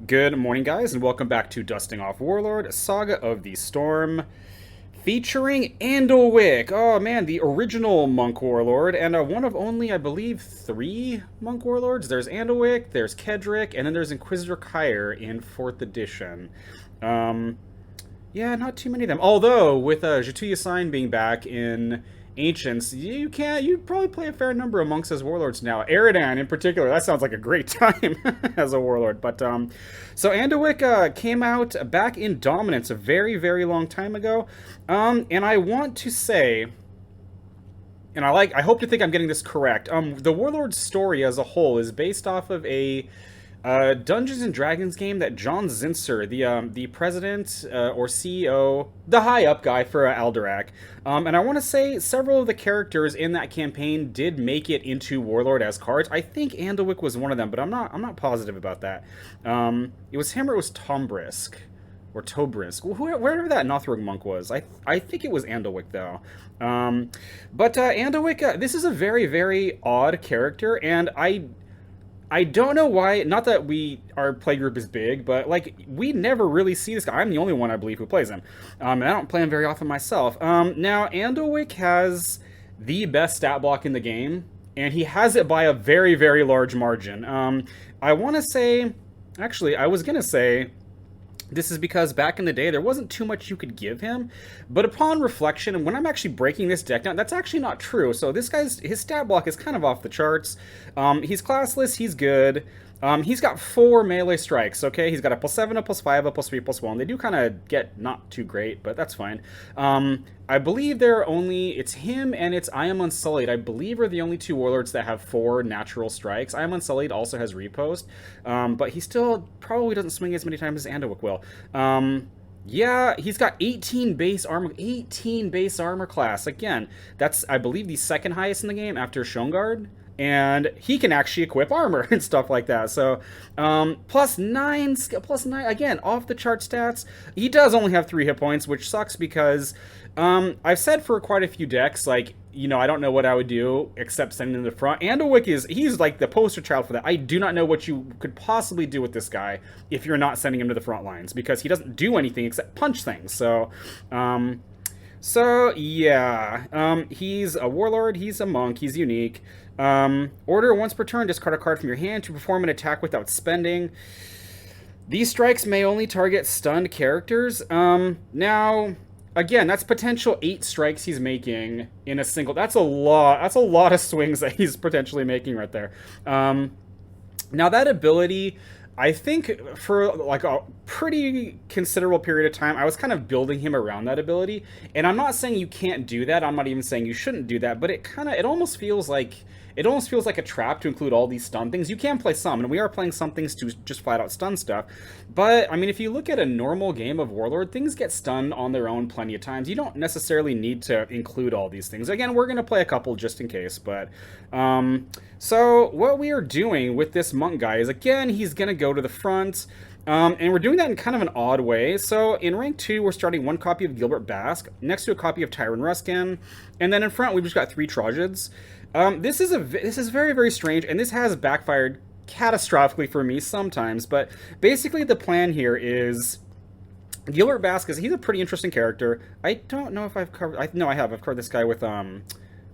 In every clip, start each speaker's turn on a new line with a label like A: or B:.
A: Good morning, guys, and welcome back to Dusting Off Warlord, Saga of the Storm, featuring Andowick. Oh man, the original Monk Warlord, and one of only, I believe, three Monk Warlords. There's Andowick, there's Kedrick, and then there's Inquisitor Kyre in 4th edition. Um, yeah, not too many of them. Although, with Jatuya Sign being back in Ancients, you'd probably play a fair number of monks as warlords now. Eridan, in particular, that sounds like a great time as a warlord. But, so Andowick came out back in Dominance a very, very long time ago. And I want to say, and I hope to think I'm getting this correct. The Warlord's story as a whole is based off of a Dungeons and Dragons game that John Zinser, the president or CEO, the high up guy for Alderac, and I want to say several of the characters in that campaign did make it into Warlord as cards. I think Andowick was one of them, but I'm not positive about that. It was him or it was Tombrisk. Or Tobrisk, wherever that Northrog monk was. I think it was Andowick, though. But Andowick, this is a very, very odd character, and I don't know why. Not that our play group is big, but like we never really see this guy. I'm the only one, I believe, who plays him, and I don't play him very often myself. Now Andowick has the best stat block in the game, and he has it by a very, very large margin. I want to say, actually, I was gonna say. This is because back in the day, there wasn't too much you could give him. But upon reflection, and when I'm actually breaking this deck down, that's actually not true. So his stat block is kind of off the charts. He's classless, he's good. He's got 4 melee strikes, okay? He's got a +7, a +5, a +3, +1. They do kind of get not too great, but that's fine. I believe it's him and it's I Am Unsullied, I believe are the only 2 warlords that have 4 natural strikes. I Am Unsullied also has repost, but he still probably doesn't swing as many times as Andowick will. Yeah, he's got 18 base armor class. Again, that's, I believe, the second highest in the game after Shongard. And he can actually equip armor and stuff like that. So, +9, again, off the chart stats. He does only have 3 hit points, which sucks because I've said for quite a few decks, like, I don't know what I would do except sending him to the front. Andowick he's like the poster child for that. I do not know what you could possibly do with this guy if you're not sending him to the front lines, because he doesn't do anything except punch things. So, yeah, he's a warlord, he's a monk, he's unique. Order once per turn, discard a card from your hand to perform an attack without spending. These strikes may only target stunned characters. Now, again, that's potential 8 strikes he's making in a single. That's a lot of swings that he's potentially making right there. Now that ability, I think for like a pretty considerable period of time, I was kind of building him around that ability. And I'm not saying you can't do that. I'm not even saying you shouldn't do that. But it almost feels like a trap to include all these stun things. You can play some, and we are playing some things to just flat out stun stuff. But I mean, if you look at a normal game of Warlord, things get stunned on their own plenty of times. You don't necessarily need to include all these things. Again, we're gonna play a couple just in case. But so what we are doing with this monk guy is, again, he's gonna go to the front. And we're doing that in kind of an odd way. So in rank 2, we're starting 1 copy of Gilbert Bask, next to a copy of Tyron Ruskin, and then in front we've just got 3 Trojids. This is very, very strange, and this has backfired catastrophically for me sometimes. But basically, the plan here is Gilbert Bask, he's a pretty interesting character. I don't know if I've covered. I have. I've covered this guy with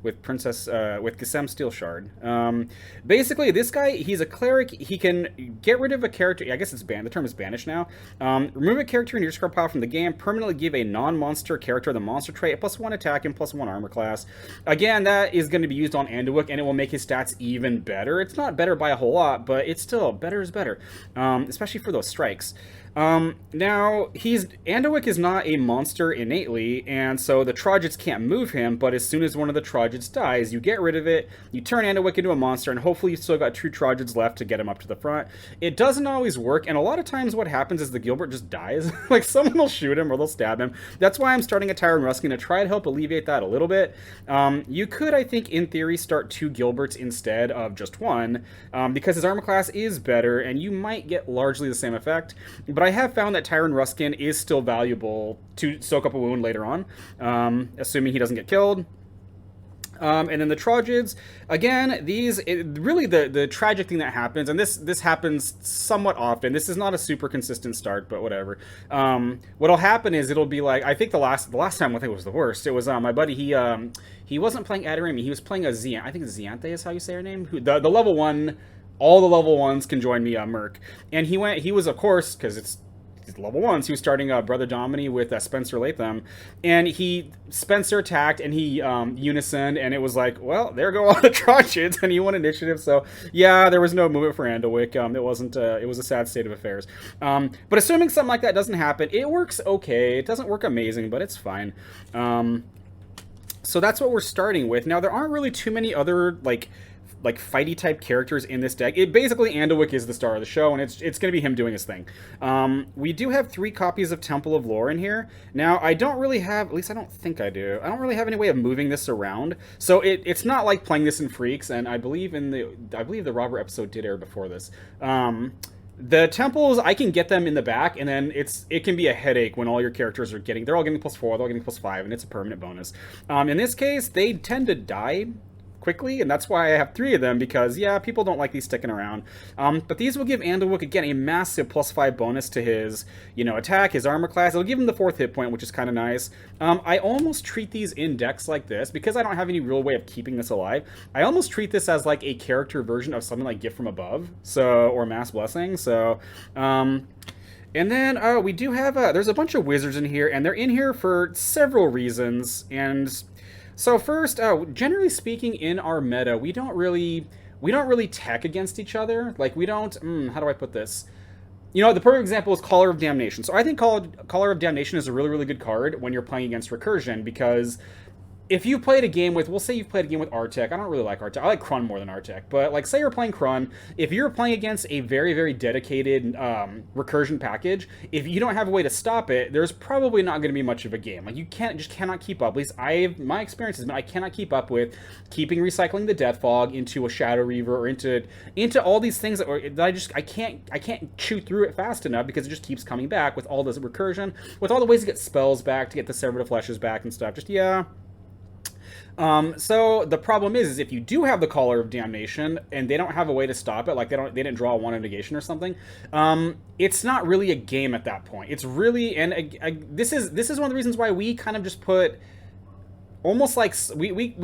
A: Gesem Steel Shard. Basically, this guy, he's a cleric. He can get rid of a character. I guess it's banned. The term is banished now. Remove a character in your discard pile from the game. Permanently give a non-monster character the monster trait, a +1 attack and +1 armor class. Again, that is going to be used on Andowick, and it will make his stats even better. It's not better by a whole lot, but it's still better is better, especially for those strikes. Now, Andowick is not a monster innately, and so the Trojids can't move him, but as soon as one of the Trojids dies, you get rid of it, you turn Andowick into a monster, and hopefully you've still got 2 Trojids left to get him up to the front. It doesn't always work, and a lot of times what happens is the Gilbert just dies. Like, someone will shoot him or they'll stab him. That's why I'm starting a Tyron Ruskin to try to help alleviate that a little bit. You could, I think, in theory, start 2 Gilberts instead of just 1, because his armor class is better, and you might get largely the same effect, but I have found that Tyron Ruskin is still valuable to soak up a wound later on, assuming he doesn't get killed. And then the Trojids, again, really the tragic thing that happens, and this happens somewhat often. This is not a super consistent start, but whatever. What'll happen is it'll be like, I think the last time I think it was the worst. It was my buddy. He wasn't playing Adarami. He was playing a Zian. I think Ziante is how you say her name. The level one, all the level ones can join me, Merc. And he was, of course, because it's level ones. He was starting Brother Domini with Spencer Latham, and Spencer attacked, and he unison, and it was like, well, there go all the Trojids, and he won initiative. So yeah, there was no movement for Andowick. It wasn't. It was a sad state of affairs. But assuming something like that doesn't happen, it works okay. It doesn't work amazing, but it's fine. So that's what we're starting with. Now there aren't really too many other like fighty type characters in this deck. It basically, Andowick is the star of the show, and it's going to be him doing his thing. We do have 3 copies of Temple of Lore in here. Now, I don't really have, at least I don't think I do, I don't really have any way of moving this around. So it's not like playing this in Freaks, and I believe the Robert episode did air before this. The temples, I can get them in the back, and then it can be a headache when all your characters they're all getting +4, they're all getting +5, and it's a permanent bonus. In this case, they tend to die quickly, and that's why I have 3 of them, because yeah, people don't like these sticking around. But these will give Andowick again a massive +5 bonus to his attack, his armor class. It'll give him the 4th hit point, which is kind of nice. I almost treat these in decks like this, because I don't have any real way of keeping this alive. I almost treat this as like a character version of something like Gift from Above, or Mass Blessing. So and then we do have there's a bunch of wizards in here, and they're in here for several reasons. And so first, generally speaking, in our meta, we don't really tech against each other. Like, we don't, how do I put this? The perfect example is Caller of Damnation. So I think Caller of Damnation is a really, really good card when you're playing against Recursion, because if you played a game with, we'll say you've played a game with Artec. I don't really like Artec. I like Krun more than Artec. But, like, say you're playing Krun. If you're playing against a very, very dedicated recursion package, if you don't have a way to stop it, there's probably not going to be much of a game. Like, you cannot keep up. At least my experience has been I cannot keep up with keeping recycling the Death Fog into a Shadow Reaver or into all these things that I can't chew through it fast enough, because it just keeps coming back with all this recursion, with all the ways to get spells back, to get the Sever the Fleshes back and stuff. Just, yeah. So the problem is if you do have the Caller of Damnation and they don't have a way to stop it, like they didn't draw one in negation or something, it's not really a game at that point. It's really, and this is one of the reasons why we kind of just put almost like we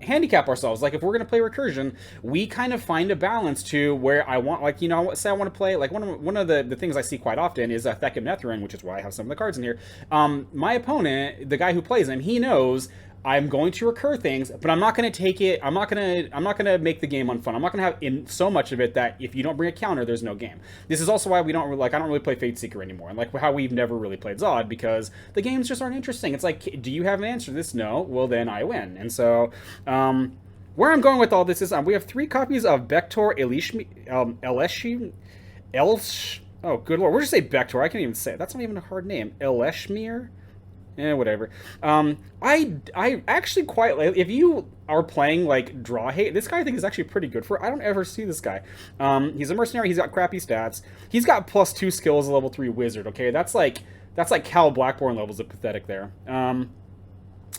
A: handicap ourselves. Like, if we're going to play Recursion, we kind of find a balance to where I want, like, say I want to play, like, one of the things I see quite often is Thekib Netherin, which is why I have some of the cards in here. My opponent, the guy who plays him, he knows I'm going to recur things, but I'm not going to take it. I'm not going to make the game unfun. I'm not going to have in so much of it that if you don't bring a counter, there's no game. This is also why I don't really play Fate Seeker anymore, and like how we've never really played Zod, because the games just aren't interesting. It's like, do you have an answer to this? No. Well, then I win. And so, where I'm going with all this is we have 3 copies of Bektor oh, good lord. We'll just say Bektor. I can't even say it. That's not even a hard name. Eleshmir? Whatever. I actually quite like, if you are playing like Draw Hate, this guy I think is actually pretty good for. I don't ever see this guy. He's a mercenary. He's got crappy stats. He's got +2 skills, a level 3 wizard. Okay, that's like Cal Blackborn levels of pathetic there.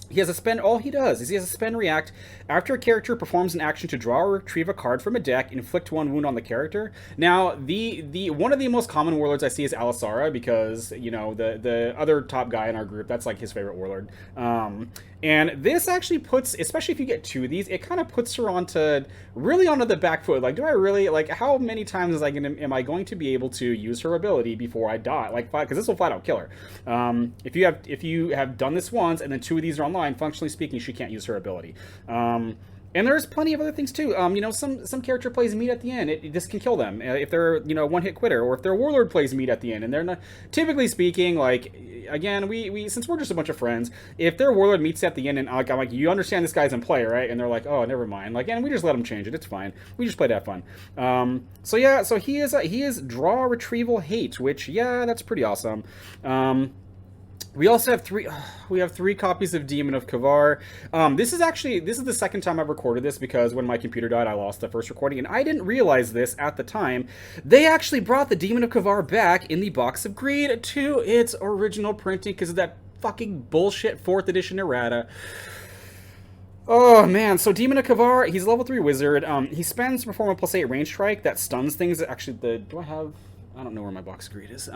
A: He has a spend. All he does is he has a spend react after a character performs an action to draw or retrieve a card from a deck, inflict 1 wound on the character. Now, the one of the most common warlords I see is Alisara, because the other top guy in our group, that's like his favorite warlord. And this actually puts, especially if you get 2 of these, it kind of puts her onto the back foot. Like, do I really, like, how many times am I going to be able to use her ability before I die? Like, because this will flat out kill her. If you have done this once and then 2 of these are online, functionally speaking, she can't use her ability. And there's plenty of other things too. Some character plays meat at the end. This can kill them if they're one-hit quitter, or if their warlord plays meat at the end, and they're not. Typically speaking, like, again, we since we're just a bunch of friends, if their warlord meets at the end, and I'm like, you understand this guy's in play, right? And they're like, oh, never mind. Like, and we just let them change it. It's fine. We just play to have fun. So yeah, so he is draw, retrieval, hate, which, yeah, that's pretty awesome. We also have 3 copies of Demon of Kavar. This is the second time I've recorded this, because when my computer died, I lost the first recording, and I didn't realize this at the time. They actually brought the Demon of Kavar back in the Box of Greed to its original printing because of that fucking bullshit 4th edition errata. Oh man, so Demon of Kavar, he's a level 3 wizard. He spends to perform a +8 range strike that stuns things. Actually, do I have? I don't know where my box grid is.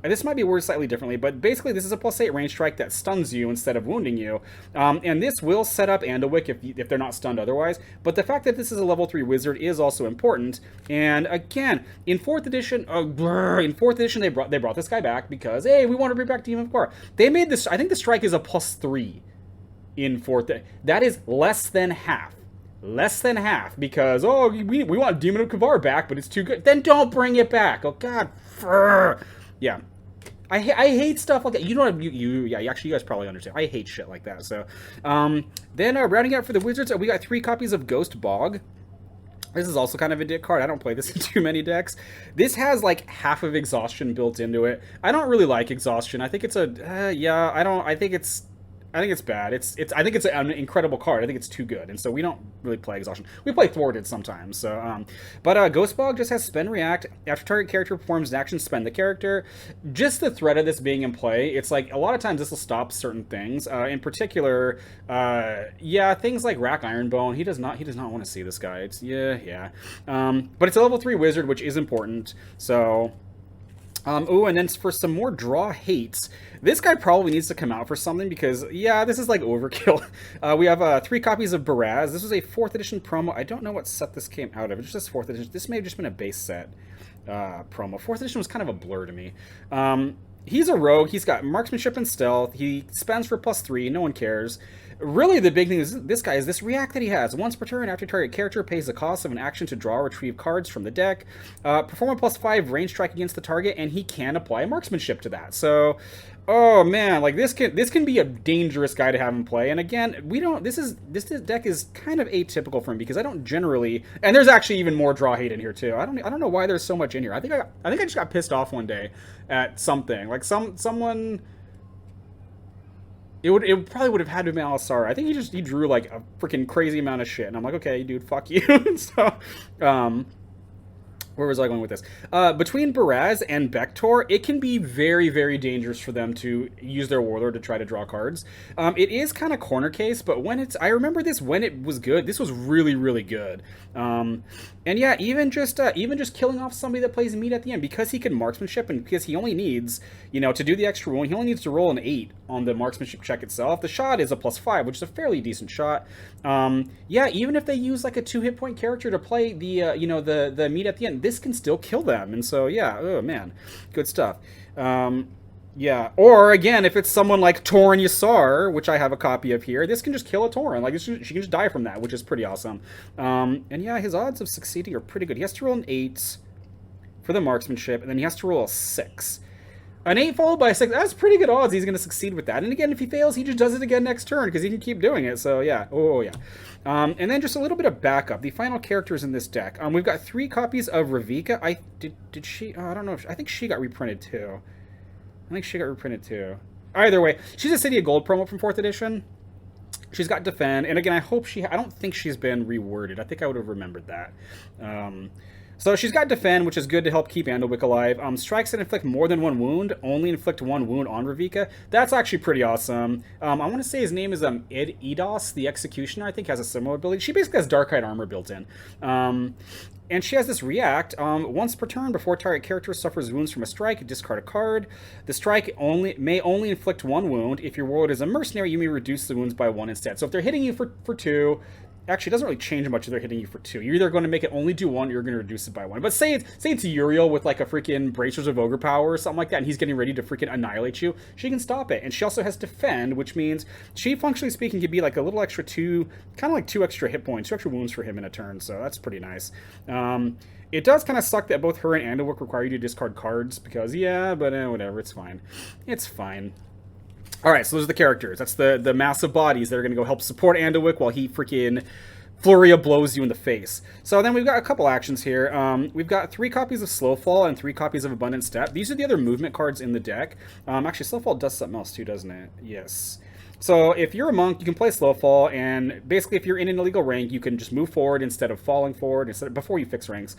A: This might be worded slightly differently, but basically this is a +8 range strike that stuns you instead of wounding you. And this will set up Andowick if they're not stunned otherwise. But the fact that this is a level 3 wizard is also important. And again, in 4th edition, they brought this guy back because hey, we want to bring back Demon of Kavar. They made this. I think the strike is a +3 in 4th. That is less than half. Less than half because, oh, we want Demon of Kavar back, but it's too good. Then don't bring it back. Oh, God. Yeah. I hate stuff like that. You know what? Actually, you guys probably understand. I hate shit like that. So, then rounding out for the Wizards, we got 3 copies of Ghost Bog. This is also kind of a dick card. I don't play this in too many decks. This has like half of Exhaustion built into it. I don't really like Exhaustion. I think it's I think it's bad. I think it's an incredible card. I think it's too good, and so we don't really play Exhaustion. We play Thwarted sometimes. So, but Ghost Bog just has spend react after target character performs an action. Spend the character. Just the threat of this being in play, it's like a lot of times this will stop certain things. In particular, things like Rack Ironbone. He does not want to see this guy. It's but it's a level 3 wizard, which is important. So. And then for some more draw hates, this guy probably needs to come out for something because, yeah, this is like overkill. We have 3 copies of Baraz. This was a 4th edition promo. I don't know what set this came out of. It's just 4th edition. This may have just been a base set promo. 4th edition was kind of a blur to me. He's a rogue. He's got marksmanship and stealth. He spends for +3. No one cares. Really, the big thing is this guy is this react that he has. Once per turn, after target character pays the cost of an action to draw or retrieve cards from the deck, perform a +5 range strike against the target, and he can apply marksmanship to that. So, oh man, like this can be a dangerous guy to have in play. And again, this deck is kind of atypical for him because I don't generally. And there's actually even more draw hate in here too. I don't know why there's so much in here. I think I just got pissed off one day at something like someone. It probably would have had to be Alisara. I think he drew like a freaking crazy amount of shit, and I'm like, okay, dude, fuck you. So, where was I going with this? Between Baraz and Bektor, it can be very, very dangerous for them to use their Warlord to try to draw cards. It is kind of corner case, but I remember this when it was good. This was really, really good. And yeah, even just killing off somebody that plays meat at the end because he can marksmanship and because he only needs, to do the extra wound, he only needs to roll an 8 on the marksmanship check itself. The shot is a +5, which is a fairly decent shot. Even if they use like a 2 hit point character to play the meat at the end, this can still kill them. And so yeah, oh man, good stuff. Yeah, or again, if it's someone like Tauren Yasar, which I have a copy of here, this can just kill a Tauren. Like, she can just die from that, which is pretty awesome. And yeah, his odds of succeeding are pretty good. He has to roll an 8 for the marksmanship, and then he has to roll a 6. An 8 followed by a 6, that's pretty good odds he's going to succeed with that. And again, if he fails, he just does it again next turn, because he can keep doing it. So yeah, oh yeah. And then just a little bit of backup. The final characters in this deck. We've got 3 copies of Ravika. Did she? Oh, I don't know. I think she got reprinted too. Either way, she's a City of Gold promo from 4th edition. She's got Defend, and again, I don't think she's been reworded. I think I would have remembered that. So she's got Defend, which is good to help keep Andowick alive. Strikes that inflict more than 1 wound, only inflict 1 wound on Ravika. That's actually pretty awesome. I want to say his name is Eidos, the Executioner, I think, has a similar ability. She basically has Dark-Eyed Armor built in. And she has this react. Once per turn, before target character suffers wounds from a strike, discard a card. The strike may only inflict 1 wound. If your warlord is a mercenary, you may reduce the wounds by 1 instead. So if they're hitting you for 2, actually, it doesn't really change much if they're hitting you for 2. You're either going to make it only do 1 or you're going to reduce it by 1. But say it's Uriel with like a freaking Bracers of Ogre Power or something like that, and he's getting ready to freaking annihilate you, she can stop it. And she also has Defend, which means she, functionally speaking, could be like a little extra 2, kind of like 2 extra hit points, 2 extra wounds for him in a turn, so that's pretty nice. It does kind of suck that both her and Andowick require you to discard cards, because, yeah, but whatever, it's fine. It's fine. Alright, so those are the characters. That's the massive bodies that are going to go help support Andowick while he freaking flurry blows you in the face. So then we've got a couple actions here. We've got 3 copies of Slowfall and 3 copies of Abundant Step. These are the other movement cards in the deck. Actually, Slowfall does something else too, doesn't it? Yes. So if you're a monk, you can play Slowfall, and basically if you're in an illegal rank, you can just move forward instead of falling forward before you fix ranks.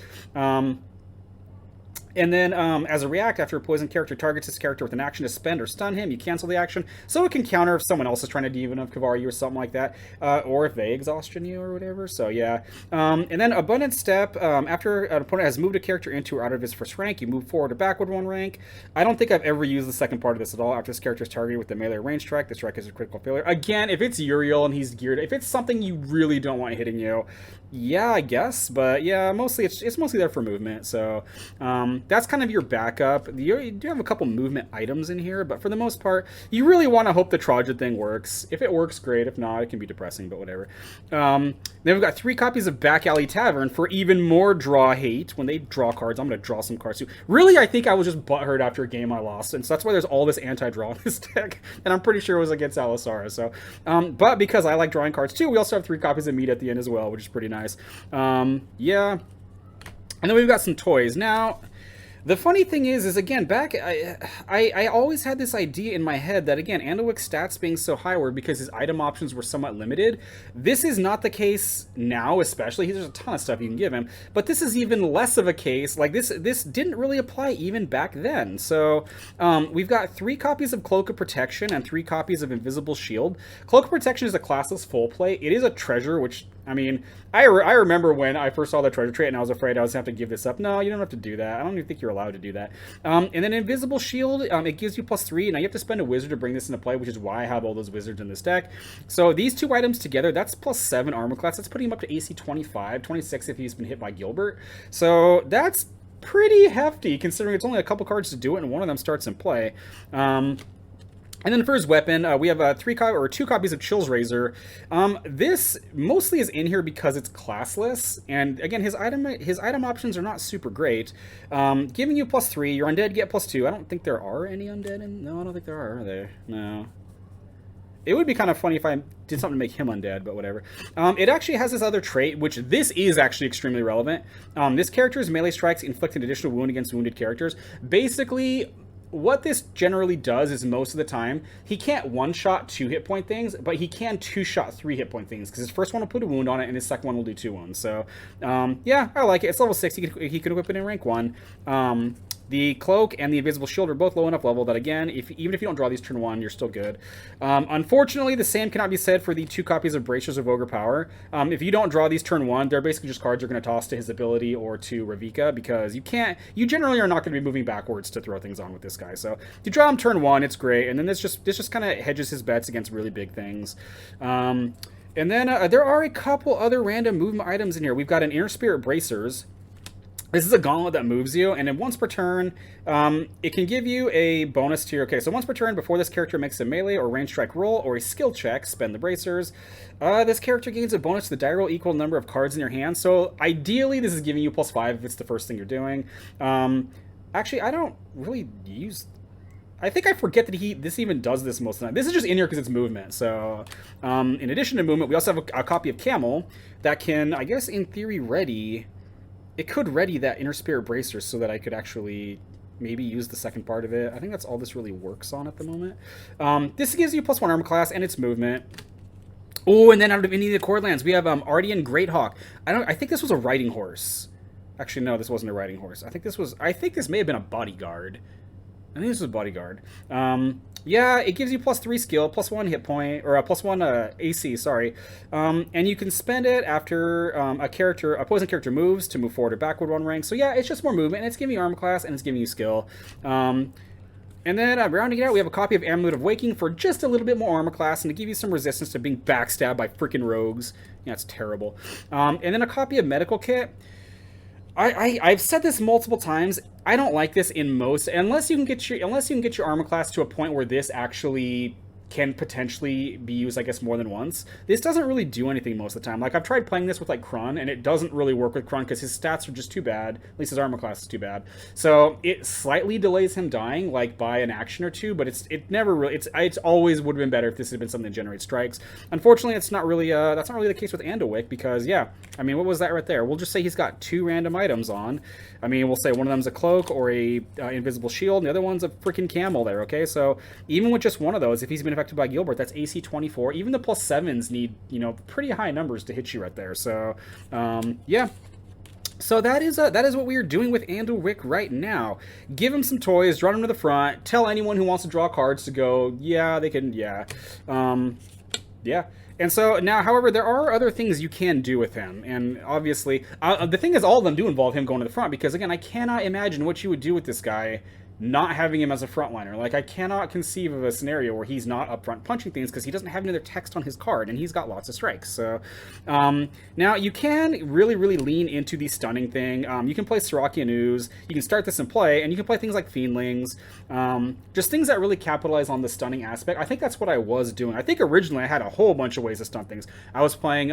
A: And then, as a react, after a poison character targets this character with an action to spend or stun him, you cancel the action, so it can counter if someone else is trying to demon of Kavar you or something like that, or if they exhaustion you or whatever. So yeah. And then Abundant Step, after an opponent has moved a character into or out of his first rank, you move forward or backward 1 rank. I don't think I've ever used the second part of this at all. After this character is targeted with the melee range strike, the strike is a critical failure. Again, if it's Uriel and he's geared, if it's something you really don't want hitting you, yeah, I guess, but yeah, mostly it's mostly there for movement. So that's kind of your backup. You do have a couple movement items in here, but for the most part, you really want to hope the Trojan thing works. If it works, great. If not, it can be depressing, but whatever. Then we've got 3 copies of Back Alley Tavern for even more draw hate. When they draw cards, I'm going to draw some cards too. Really, I think I was just butthurt after a game I lost, and so that's why there's all this anti-draw in this deck, and I'm pretty sure it was against Alisara. So, but because I like drawing cards too, we also have 3 copies of Meat at the end as well, which is pretty nice. Yeah. And then we've got some toys. Now, the funny thing is again, back, I always had this idea in my head that, again, Andowick's stats being so high were because his item options were somewhat limited. This is not the case now, especially. There's a ton of stuff you can give him, but this is even less of a case. Like, this didn't really apply even back then. So, we've got 3 copies of Cloak of Protection and 3 copies of Invisible Shield. Cloak of Protection is a classless full play. It is a treasure, which, I mean, I remember when I first saw the treasure trait and I was afraid I was going to have to give this up. No, you don't have to do that. I don't even think you're allowed to do that. And then Invisible Shield, it gives you +3. Now you have to spend a wizard to bring this into play, which is why I have all those wizards in this deck. So these 2 items together, that's +7 armor class. That's putting him up to AC 25, 26 if he's been hit by Gilbert. So that's pretty hefty, considering it's only a couple cards to do it, and one of them starts in play. And then for his weapon, we have 2 copies of Chill's Razor. This mostly is in here because it's classless, and again, his item options are not super great. Giving you +3, your undead get +2. I don't think there are any undead in. No, I don't think there are there? No. It would be kind of funny if I did something to make him undead, but whatever. It actually has this other trait, which this is actually extremely relevant. This character's melee strikes inflict an additional wound against wounded characters. Basically, what this generally does is most of the time, he can't one-shot 2 hit point things, but he can 2-shot 3 hit point things, because his first one will put a wound on it, and his second one will do 2 wounds. So, yeah, I like it. It's level 6. He could equip it in rank 1. The Cloak and the Invisible Shield are both low enough level that, again, even if you don't draw these turn 1, you're still good. Unfortunately, the same cannot be said for the 2 copies of Bracers of Ogre Power. If you don't draw these turn 1, they're basically just cards you're going to toss to his ability or to Ravika, because you generally are not going to be moving backwards to throw things on with this guy. So, if you draw him turn 1, it's great, and then this just kind of hedges his bets against really big things. And then there are a couple other random movement items in here. We've got an Inner Spirit Bracers. This is a gauntlet that moves you, and then once per turn, it can give you a bonus to your... Okay, so once per turn, before this character makes a melee or range strike roll or a skill check, spend the bracers. This character gains a bonus to the die roll equal number of cards in your hand. So ideally, this is giving you +5 if it's the first thing you're doing. Actually, I don't really use... I think I forget that this even does this most of the time. This is just in here because it's movement. So, in addition to movement, we also have a copy of Camel that can, I guess, in theory, ready... It could ready that Inner Spirit Bracer so that I could actually maybe use the second part of it. I think that's all this really works on at the moment. This gives you +1 armor class and its movement. Oh, and then out of any of the core lands, we have Ardian Greathawk. I think this was a riding horse. Actually, no, this wasn't a riding horse. I think this may have been a bodyguard. I think this was a bodyguard. Yeah, it gives you +3 skill, +1 hit point, or +1 AC, sorry. And you can spend it after a opposing character moves to move forward or backward 1 rank. So yeah, it's just more movement, and it's giving you armor class, and it's giving you skill. And then rounding it out, we have a copy of Amulet of Waking for just a little bit more armor class, and to give you some resistance to being backstabbed by freaking rogues. Yeah, it's terrible. And then a copy of Medical Kit. I've said this multiple times. I don't like this in most, unless you can get your armor class to a point where this actually can potentially be used, I guess, more than once. This doesn't really do anything most of the time. Like, I've tried playing this with, like, Krun, and it doesn't really work with Krun because his stats are just too bad. At least his armor class is too bad. So it slightly delays him dying, like, by an action or two, but it never really... It's always would have been better if this had been something that generates strikes. Unfortunately, it's not really... that's not really the case with Andowick because, yeah, I mean, what was that right there? We'll just say he's got 2 random items on. I mean, we'll say one of them's a cloak or a invisible shield, and the other one's a freaking camel there, okay? So even with just one of those, if he's been affected by Gilbert, that's AC 24. Even the +7s need, pretty high numbers to hit you right there. So, yeah. So that is what we are doing with Andowick right now. Give him some toys, draw him to the front. Tell anyone who wants to draw cards to go. Yeah, they can. Yeah, um, yeah. And so now, however, there are other things you can do with him, and obviously, the thing is, all of them do involve him going to the front because, again, I cannot imagine what you would do with this guy not having him as a frontliner. Like, I cannot conceive of a scenario where he's not up front punching things because he doesn't have any other text on his card, and he's got lots of strikes. So, now you can really, really lean into the stunning thing. You can play Sirakian Ooze, you can start this in play, and you can play things like Fiendlings, just things that really capitalize on the stunning aspect. I think that's what I was doing. I think originally I had a whole bunch of ways to stun things. I was playing,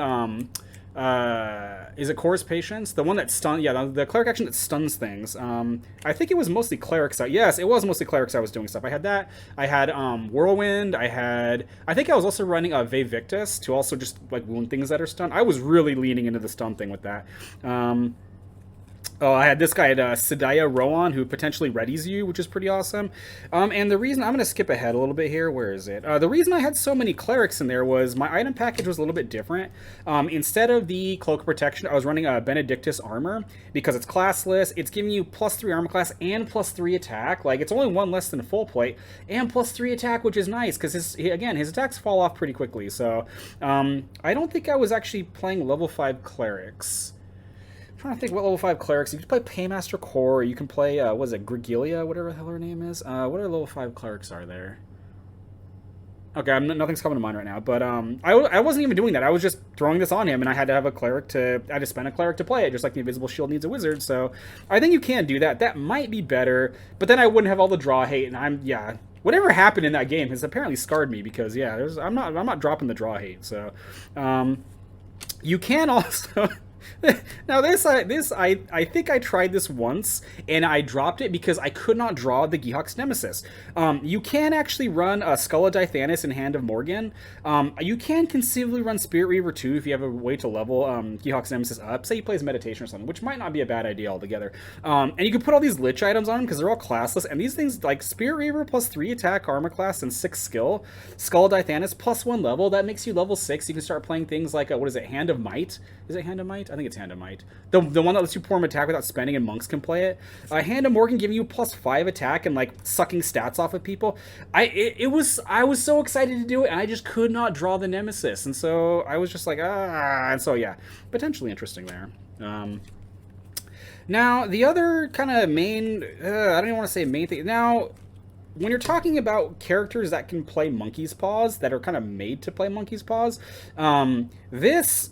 A: is it Chorus Patience? The one that stun, yeah, the cleric action that stuns things. I think it was mostly clerics. Yes, it was mostly clerics I was doing stuff. I had that. I had Whirlwind. I think I was also running Ve Victus to also just like wound things that are stunned. I was really leaning into the stun thing with that. Oh, I had this guy at Sedaya Rowan, who potentially readies you, which is pretty awesome. And the reason, I'm going to skip ahead a little bit here. Where is it? The reason I had so many clerics in there was my item package was a little bit different. Instead of the Cloak of Protection, I was running a Benedictus Armor because it's classless. It's giving you +3 armor class and +3 attack. Like, it's only one less than a full plate and +3 attack, which is nice because, his attacks fall off pretty quickly. So I don't think I was actually playing level 5 clerics. I'm trying to think what level 5 clerics. You can play Paymaster Core, or you can play, what is it, Grigilia, whatever the hell her name is. What other level 5 clerics are there? Okay, nothing's coming to mind right now, but I wasn't even doing that. I was just throwing this on him, and I had to have a cleric I had to spend a cleric to play it, just like the Invisible Shield needs a wizard, so I think you can do that. That might be better, but then I wouldn't have all the draw hate, and whatever happened in that game has apparently scarred me, because, yeah, I'm not dropping the draw hate, so, you can also... Now I think I tried this once and I dropped it because I could not draw the Geehawk's Nemesis. You can actually run a Skull of Dithanus in Hand of Morgan. You can conceivably run Spirit Reaver too if you have a way to level Geehawk's Nemesis up. Say he plays Meditation or something, which might not be a bad idea altogether. And you can put all these Lich items on him because they're all classless, and these things like Spirit Reaver +3 attack, armor class, and 6 skill, Skull of Dithanus +1 level, that makes you level 6. You can start playing things like, what is it, Hand of Might? Is it Hand of Might? I think it's Hand of Might. The one that lets you perform attack without spending, and monks can play it. Hand of Morgan giving you +5 attack and like sucking stats off of people. I was so excited to do it, and I just could not draw the Nemesis, and so I was just like, and so yeah, potentially interesting there. Now the other kind of main, I don't even want to say main thing. Now, when you're talking about characters that can play Monkey's Paws, that are kind of made to play Monkey's Paws, this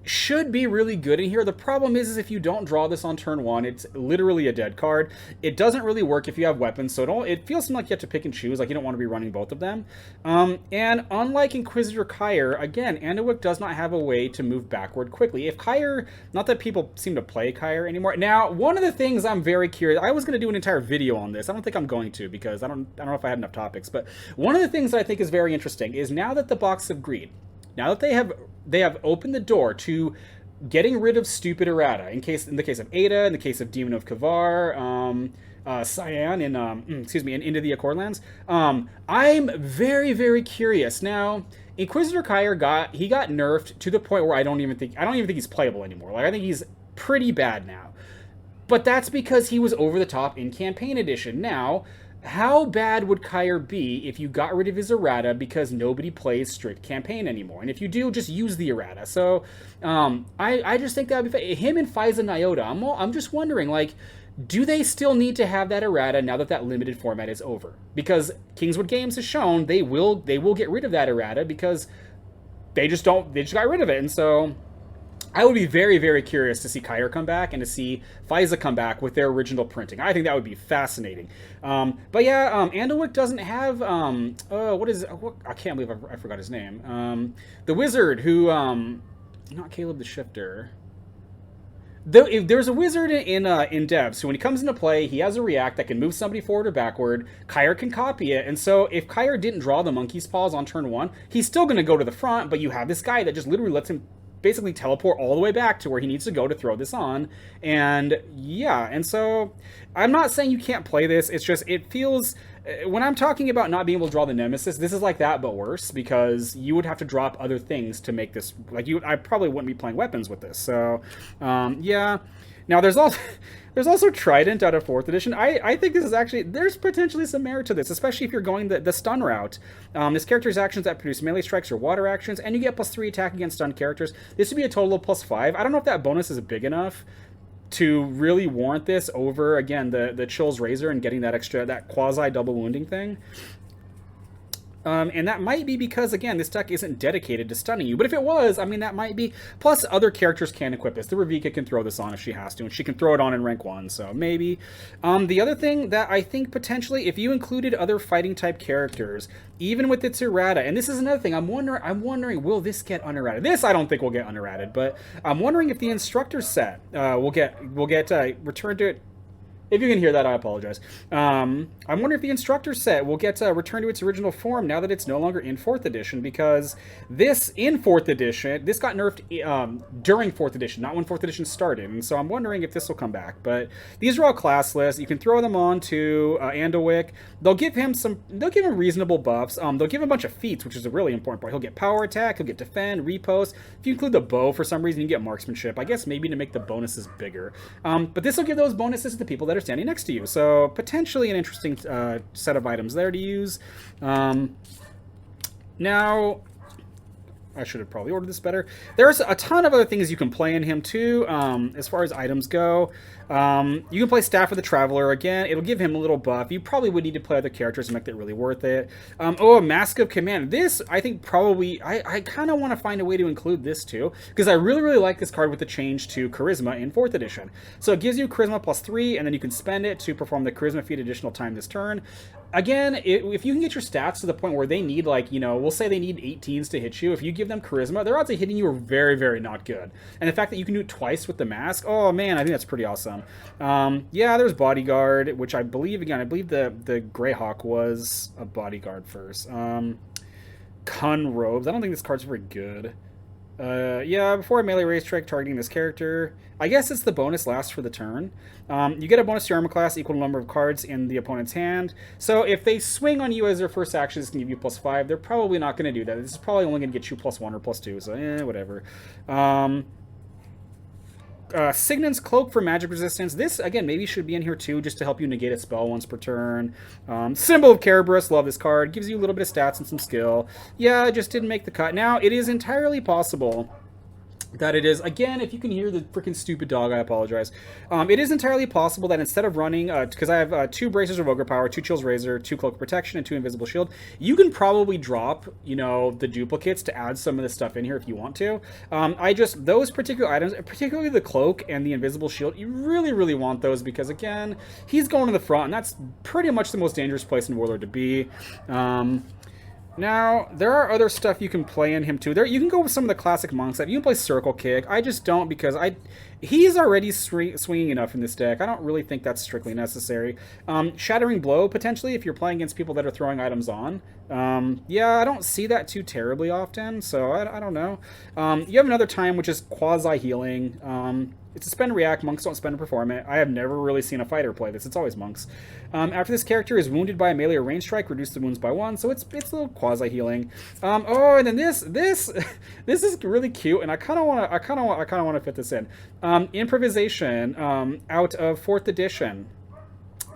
A: should be really good in here. The problem is if you don't draw this on turn 1, it's literally a dead card. It doesn't really work if you have weapons, so it feels like you have to pick and choose, like you don't want to be running both of them. And unlike Inquisitor Kyre, again, Andowick does not have a way to move backward quickly. If Kyre, not that people seem to play Kyre anymore. Now, one of the things I'm very curious, I was going to do an entire video on this. I don't think I'm going to because I don't know if I had enough topics, but one of the things that I think is very interesting is now that the Box of Greed, now that they have opened the door to getting rid of stupid errata, in the case of Ada, in the case of Demon of Kavar, Cyan, in Into the Accord Lands. I'm very, very curious. Now, Inquisitor Kyre got nerfed to the point where I don't even think he's playable anymore. Like, I think he's pretty bad now. But that's because he was over the top in Campaign Edition. Now, how bad would Kyre be if you got rid of his errata because nobody plays strict campaign anymore? And if you do, just use the errata. So I just think that would be him and Faiza Nyota. I'm just wondering, like, do they still need to have that errata now that limited format is over? Because Kingswood Games has shown they will get rid of that errata because they just got rid of it. And so I would be very, very curious to see Kyre come back and to see Faiza come back with their original printing. I think that would be fascinating. But yeah, Andowick doesn't have, I can't believe I forgot his name. The wizard who, not Caleb the Shifter. There's a wizard in Dev, so when he comes into play, he has a react that can move somebody forward or backward. Kyre can copy it, and so if Kyre didn't draw the Monkey's Paws on turn 1, he's still going to go to the front, but you have this guy that just literally lets him basically teleport all the way back to where he needs to go to throw this on. And yeah, and so I'm not saying you can't play this, it's just, it feels, when I'm talking about not being able to draw the Nemesis, this is like that but worse, because you would have to drop other things to make this, like, I probably wouldn't be playing weapons with this. So yeah. Now there's also there's also Trident out of 4th edition. I think this is actually, there's potentially some merit to this, especially if you're going the stun route. This character's actions that produce melee strikes or water actions, and you get +3 attack against stun characters. This would be a total of +5. I don't know if that bonus is big enough to really warrant this over, again, the Chill's Razor and getting that extra, that quasi double wounding thing. And that might be because, again, this deck isn't dedicated to stunning you. But if it was, I mean, that might be. Plus, other characters can equip this. The Ravika can throw this on if she has to, and she can throw it on in rank 1, so maybe. The other thing that I think potentially, if you included other fighting-type characters, even with its errata, and this is another thing, I'm wondering, will this get unerrated? This I don't think will get unerrated, but I'm wondering if the instructor set will get returned to it. If you can hear that, I apologize. I'm wondering if the instructor set will get returned to its original form now that it's no longer in 4th edition, because this, in 4th edition, this got nerfed during 4th edition, not when 4th edition started, and so I'm wondering if this will come back. But these are all classless. You can throw them on to Andowick. They'll give him reasonable buffs. They'll give him a bunch of feats, which is a really important part. He'll get power attack, he'll get defend, repost. If you include the bow for some reason, you get marksmanship. I guess maybe to make the bonuses bigger. But this will give those bonuses to the people that are standing next to you, so potentially an interesting set of items there to use. Now, I should have probably ordered this better. There's a ton of other things you can play in him too, as far as items go. You can play Staff of the Traveler. Again, it'll give him a little buff. You probably would need to play other characters to make that really worth it. A Mask of Command. This, I think, probably, I kind of want to find a way to include this too, because I really, really like this card with the change to Charisma in 4th edition. So it gives you Charisma +3, and then you can spend it to perform the Charisma feat additional time this turn. Again, if you can get your stats to the point where they need, like, you know, we'll say they need 18s to hit you, if you give them Charisma, their odds of hitting you are very, very not good. And the fact that you can do it twice with the mask, oh man, I think that's pretty awesome. Yeah, there's Bodyguard, which I believe the Greyhawk was a Bodyguard first. Kun Robes, I don't think this card's very good. Yeah, before a melee race strike targeting this character, I guess it's the bonus lasts for the turn. You get a bonus to your armor class equal to the number of cards in the opponent's hand. So if they swing on you as their first action, this can give you +5. They're probably not going to do that. This is probably only going to get you +1 or +2, so whatever. Signan's Cloak for magic resistance. This, again, maybe should be in here too, just to help you negate a spell once per turn. Symbol of Kerberos, love this card. Gives you a little bit of stats and some skill. Yeah, it just didn't make the cut. Now, it is entirely possible that it is, again, if you can hear the freaking stupid dog, I apologize. It is entirely possible that instead of running, because I have 2 Bracers of Ogre Power, 2 Chill's Razor, 2 Cloak of Protection, and 2 Invisible Shield, you can probably drop, you know, the duplicates to add some of this stuff in here if you want to. Those particular items, particularly the Cloak and the Invisible Shield, you really, really want those because, again, he's going to the front, and that's pretty much the most dangerous place in Warlord to be. Now, there are other stuff you can play in him too. You can go with some of the classic monk stuff. You can play Circle Kick. I just don't because he's already swinging enough in this deck. I don't really think that's strictly necessary. Shattering Blow, potentially, if you're playing against people that are throwing items on. Yeah, I don't see that too terribly often, so I don't know. You have another time, which is Quasi-Healing. It's a spend react. Monks don't spend to perform it. I have never really seen a fighter play this. It's always monks. After this character is wounded by a melee or range strike, reduce the wounds by 1. So it's a little quasi healing. Oh, and then this is really cute, and I kind of want to fit this in. Improvisation out of 4th edition.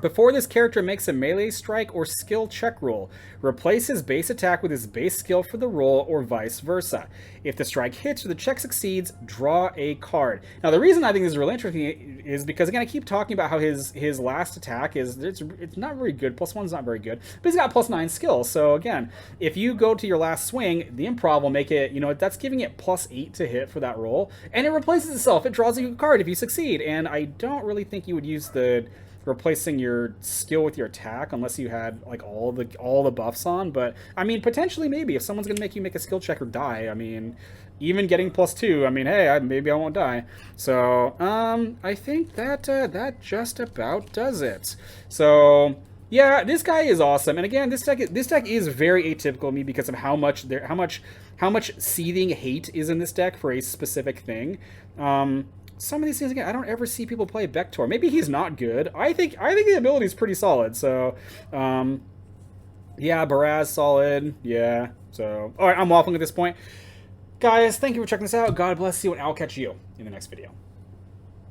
A: Before this character makes a melee strike or skill check roll, replace his base attack with his base skill for the roll or vice versa. If the strike hits or the check succeeds, draw a card. Now, the reason I think this is really interesting is because, again, I keep talking about how his last attack it's not very good. +1's not very good, but he's got +9 skill. So, again, if you go to your last swing, the improv will make it, you know, that's giving it +8 to hit for that roll, and it replaces itself. It draws you a card if you succeed, and I don't really think you would use the replacing your skill with your attack unless you had like all the buffs on. But I mean, potentially, maybe if someone's gonna make you make a skill check or die, I mean, even getting +2, I mean, hey, maybe I won't die. So I think that just about does it. So yeah, this guy is awesome, and again, this deck is very atypical of me because of how much seething hate is in this deck for a specific thing. Some of these things, again, I don't ever see people play Bektor. Maybe he's not good. I think the ability is pretty solid. So, yeah, Baraz solid. Yeah. So, all right, I'm waffling at this point. Guys, thank you for checking this out. God bless you, and I'll catch you in the next video.